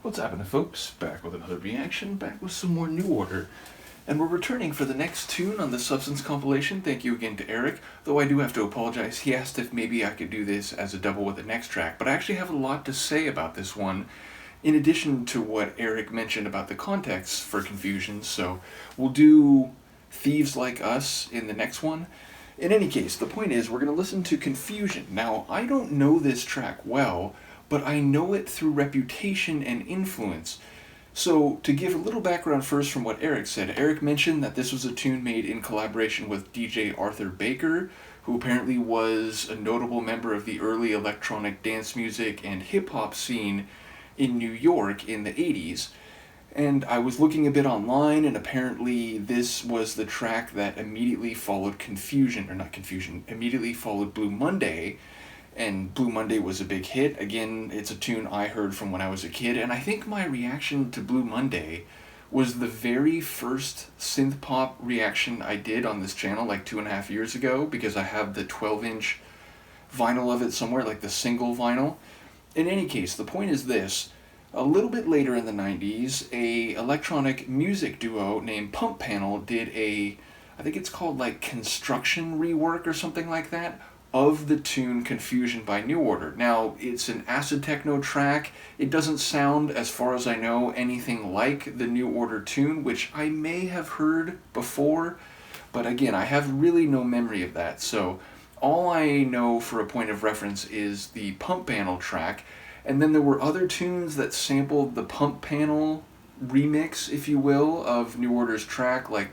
What's happening, folks? Back with another reaction, back with some more New Order. And we're returning for the next tune on the Substance compilation. Thank you again to Eric, though I do have to apologize. He asked if maybe I could do this as a double with the next track, but I actually have a lot to say about this one, in addition to what Eric mentioned about the context for Confusion, so we'll do Thieves Like Us in the next one. In any case, the point is we're going to listen to Confusion. Now, I don't know this track well, but I know it through reputation and influence. So, to give a little background first from what Eric said, Eric mentioned that this was a tune made in collaboration with DJ Arthur Baker, who apparently was a notable member of the early electronic dance music and hip-hop scene in New York in the 80s. And I was looking a bit online, and apparently this was the track that immediately followed immediately followed Blue Monday, and Blue Monday was a big hit. Again, it's a tune I heard from when I was a kid, and I think my reaction to Blue Monday was the very first synth pop reaction I did on this channel like 2.5 years ago, because I have the 12-inch vinyl of it somewhere, like the single vinyl. In any case, the point is this. A little bit later in the 90s, a electronic music duo named Pump Panel did I think it's called like Construction rework or something like that, of the tune Confusion by New Order. Now, it's an acid techno track. It doesn't sound, as far as I know, anything like the New Order tune, which I may have heard before, but again, I have really no memory of that. So all I know for a point of reference is the Pump Panel track, and then there were other tunes that sampled the Pump Panel remix, if you will, of New Order's track, like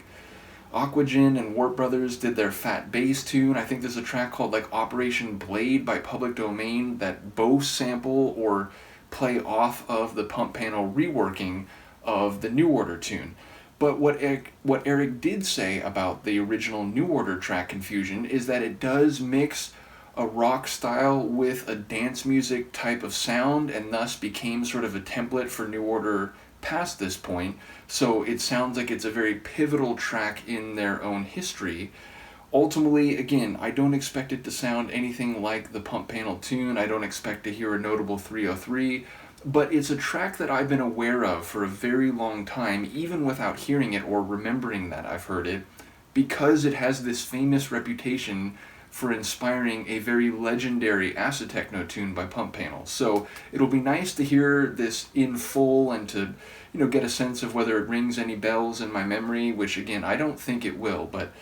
Aquagen and Warp Brothers did their Fat Bass tune. I think there's a track called like Operation Blade by Public Domain that both sample or play off of the Pump Panel reworking of the New Order tune. But what Eric did say about the original New Order track Confusion is that it does mix a rock style with a dance music type of sound, and thus became sort of a template for New Order past this point. So it sounds like it's a very pivotal track in their own history. Ultimately, again, I don't expect it to sound anything like the Pump Panel tune. I don't expect to hear a notable 303, but it's a track that I've been aware of for a very long time, even without hearing it or remembering that I've heard it, because it has this famous reputation for inspiring a very legendary acid techno tune by Pump Panel. So it'll be nice to hear this in full and to, get a sense of whether it rings any bells in my memory, which again, I don't think it will, but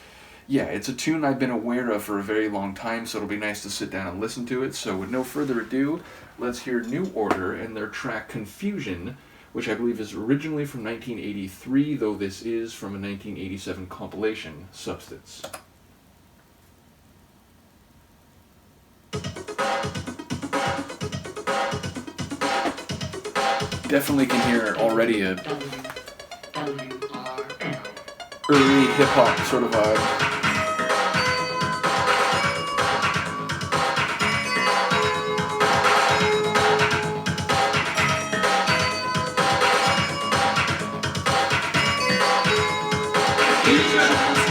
yeah, it's a tune I've been aware of for a very long time, so it'll be nice to sit down and listen to it. So with no further ado, let's hear New Order and their track Confusion, which I believe is originally from 1983, though this is from a 1987 compilation, Substance. Definitely can hear already a early hip-hop sort of vibe. Feelings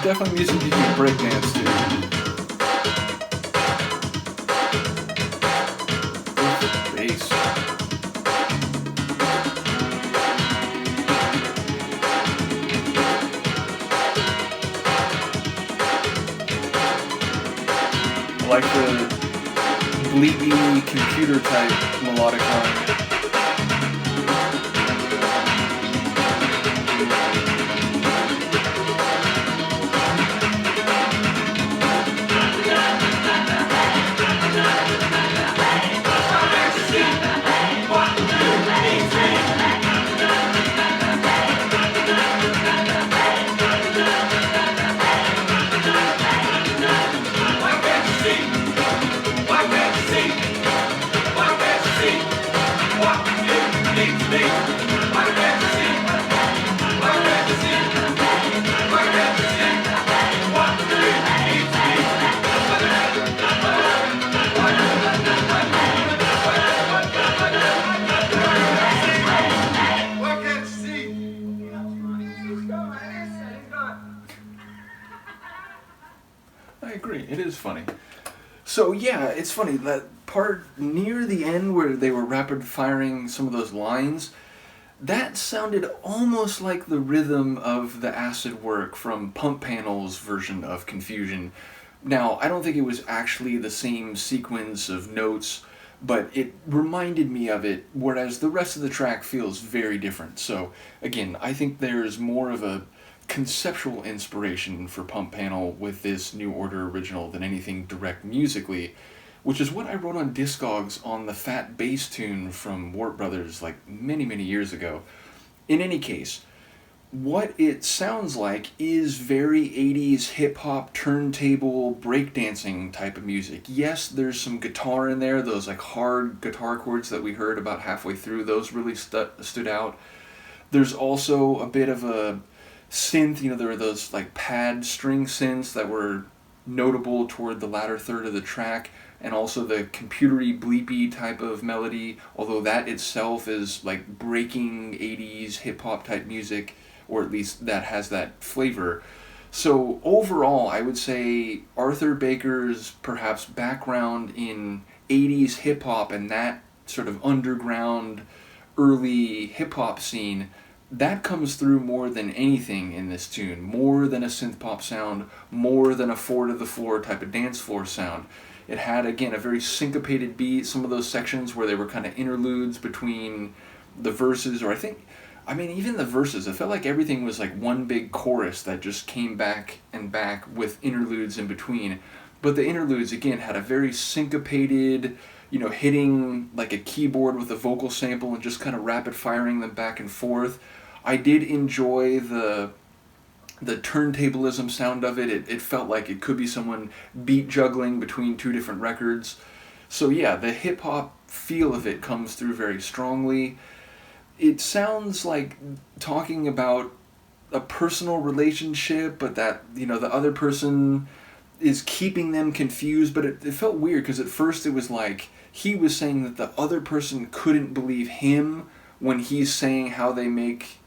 definitely music you can breakdance to. Bass. I like the bleepy computer type melodic line. I agree. It is funny. So yeah, it's funny that part near the end where they were rapid firing some of those lines, that sounded almost like the rhythm of the acid work from Pump Panel's version of Confusion. Now, I don't think it was actually the same sequence of notes, but it reminded me of it, whereas the rest of the track feels very different. So again, I think there's more of a conceptual inspiration for Pump Panel with this New Order original than anything direct musically, which is what I wrote on Discogs on the Fat Bass tune from Warp Brothers like many, many years ago. In any case, what it sounds like is very 80s hip-hop turntable breakdancing type of music. Yes, there's some guitar in there, those like hard guitar chords that we heard about halfway through, those really stood out. There's also a bit of a synth, there were those like pad string synths that were notable toward the latter third of the track, and also the computery bleepy type of melody, although that itself is like breaking 80s hip-hop type music, or at least that has that flavor. So overall, I would say Arthur Baker's perhaps background in 80s hip-hop and that sort of underground early hip-hop scene, that comes through more than anything in this tune, more than a synth pop sound, more than a four to the floor type of dance floor sound. It had, again, a very syncopated beat, some of those sections where they were kind of interludes between the verses, or even the verses, it felt like everything was like one big chorus that just came back and back with interludes in between. But the interludes, again, had a very syncopated, hitting like a keyboard with a vocal sample and just kind of rapid firing them back and forth. I did enjoy the turntablism sound of it. It felt like it could be someone beat juggling between two different records. So yeah, the hip-hop feel of it comes through very strongly. It sounds like talking about a personal relationship, but that, the other person is keeping them confused, but it felt weird because at first it was like he was saying that the other person couldn't believe him when he's saying how they make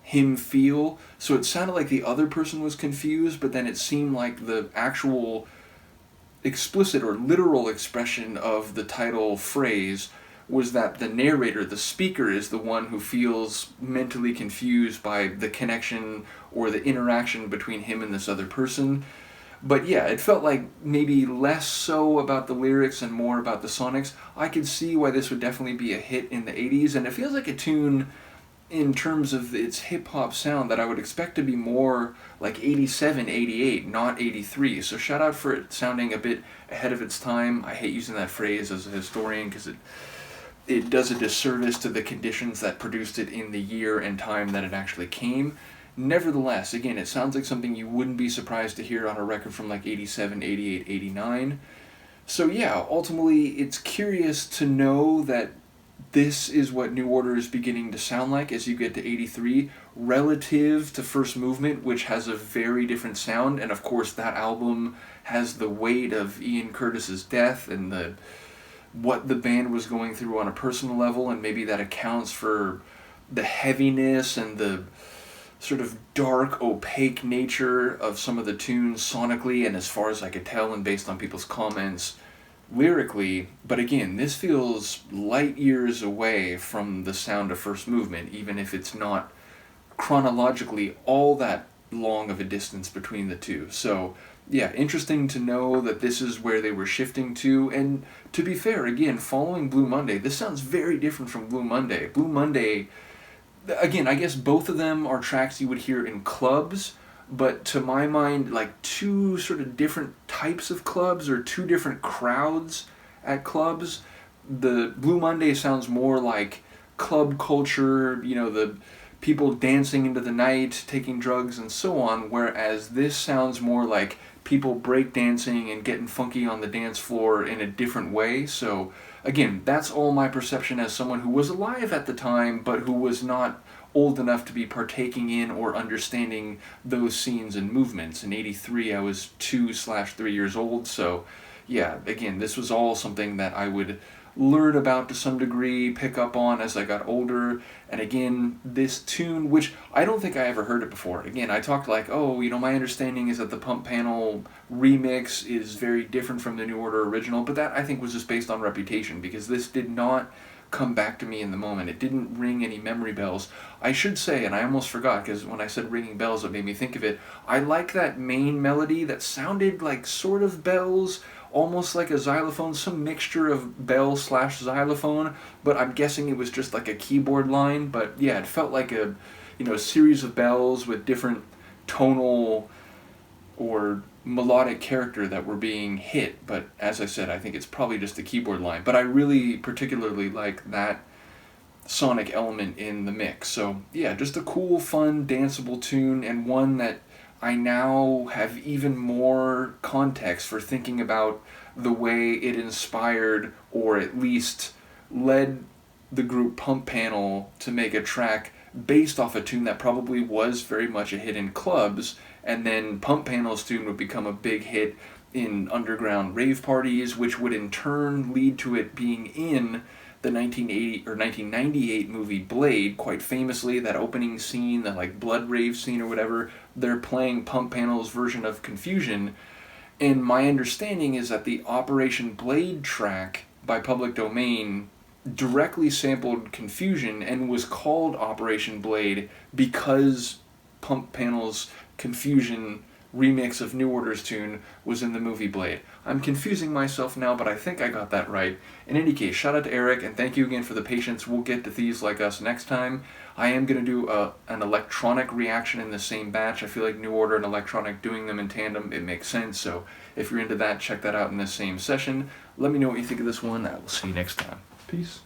him feel. So it sounded like the other person was confused, but then it seemed like the actual explicit or literal expression of the title phrase was that the narrator, the speaker, is the one who feels mentally confused by the connection or the interaction between him and this other person. But yeah, it felt like maybe less so about the lyrics and more about the sonics. I could see why this would definitely be a hit in the 80s, and it feels like a tune in terms of its hip-hop sound that I would expect to be more like 87, 88, not 83. So shout out for it sounding a bit ahead of its time. I hate using that phrase as a historian because it does a disservice to the conditions that produced it in the year and time that it actually came. Nevertheless, again, it sounds like something you wouldn't be surprised to hear on a record from like 87, 88, 89. So yeah, ultimately, it's curious to know that this is what New Order is beginning to sound like as you get to 83, relative to First Movement, which has a very different sound, and of course that album has the weight of Ian Curtis's death and what the band was going through on a personal level, and maybe that accounts for the heaviness and the sort of dark, opaque nature of some of the tunes sonically, and as far as I could tell, and based on people's comments, lyrically. But again, this feels light years away from the sound of First Movement, even if it's not chronologically all that long of a distance between the two. So yeah, interesting to know that this is where they were shifting to. And to be fair, again, following Blue Monday, this sounds very different from Blue Monday. Blue Monday, again, I guess both of them are tracks you would hear in clubs, but to my mind, like two sort of different types of clubs or two different crowds at clubs. The Blue Monday sounds more like club culture, you know, the people dancing into the night, taking drugs, and so on, whereas this sounds more like people breakdancing and getting funky on the dance floor in a different way. So again, that's all my perception as someone who was alive at the time, but who was not old enough to be partaking in or understanding those scenes and movements. In '83, I was 2/3 years old, so yeah, again, this was all something that I would learn about to some degree, pick up on as I got older. And again, this tune, which I don't think I ever heard it before. Again, I talked like, oh, you know, my understanding is that the Pump Panel remix is very different from the New Order original, but that I think was just based on reputation, because this did not come back to me in the moment. It didn't ring any memory bells. I should say, and I almost forgot, because when I said ringing bells, it made me think of it, I like that main melody that sounded like sort of bells, almost like a xylophone, some mixture of bell slash xylophone, but I'm guessing it was just like a keyboard line. But yeah, it felt like a, you know, a series of bells with different tonal or melodic character that were being hit. But as I said, I think it's probably just a keyboard line. But I really particularly like that sonic element in the mix. So yeah, just a cool, fun, danceable tune, and one that I now have even more context for thinking about the way it inspired, or at least led, the group Pump Panel to make a track based off a tune that probably was very much a hit in clubs, and then Pump Panel's tune would become a big hit in underground rave parties, which would in turn lead to it being in the 1980 or 1998 movie Blade. Quite famously, that opening scene, the like blood rave scene or whatever, they're playing Pump Panel's version of Confusion. And my understanding is that the Operation Blade track by Public Domain directly sampled Confusion and was called Operation Blade because Pump Panel's Confusion remix of New Order's tune was in the movie Blade. I'm confusing myself now, but I think I got that right. In any case, shout out to Eric, and thank you again for the patience. We'll get to Thieves Like Us next time. I am going to do an electronic reaction in the same batch. I feel like New Order and electronic doing them in tandem, it makes sense. So if you're into that, check that out in the same session. Let me know what you think of this one. I will see you next time. Peace.